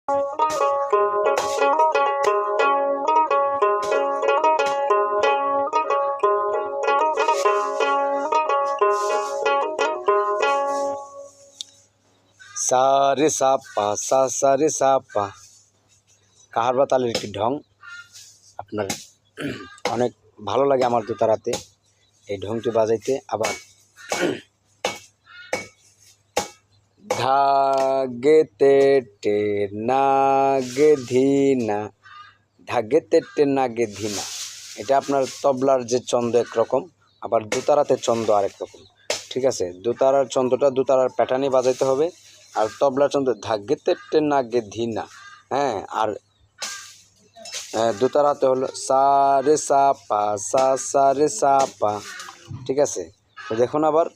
সা রে সা পা, সা সা রে সা পা। কাহারবা তালের একটি ঢং, আপনার অনেক ভালো লাগে আমার দোতারাতে এই ঢংটি বাজাইতে। আবার ধা গে তে টে না গে ধি না, ধা গে তে টে না গে ধি না। এটা আপনার তবলার যে ছন্দ একরকম, আবার দোতারাতে ছন্দ আরেক রকম। ঠিক আছে, দোতারার ছন্দটা দোতারার প্যাটার্নই বাজাইতে হবে, আর তবলার ছন্দ ধা গে তে টে না গে ধি না। হ্যাঁ, আর দোতারাতে হলো সা রে সা পা, সা সা রে সা পা। ঠিক আছে, তো দেখুন আবার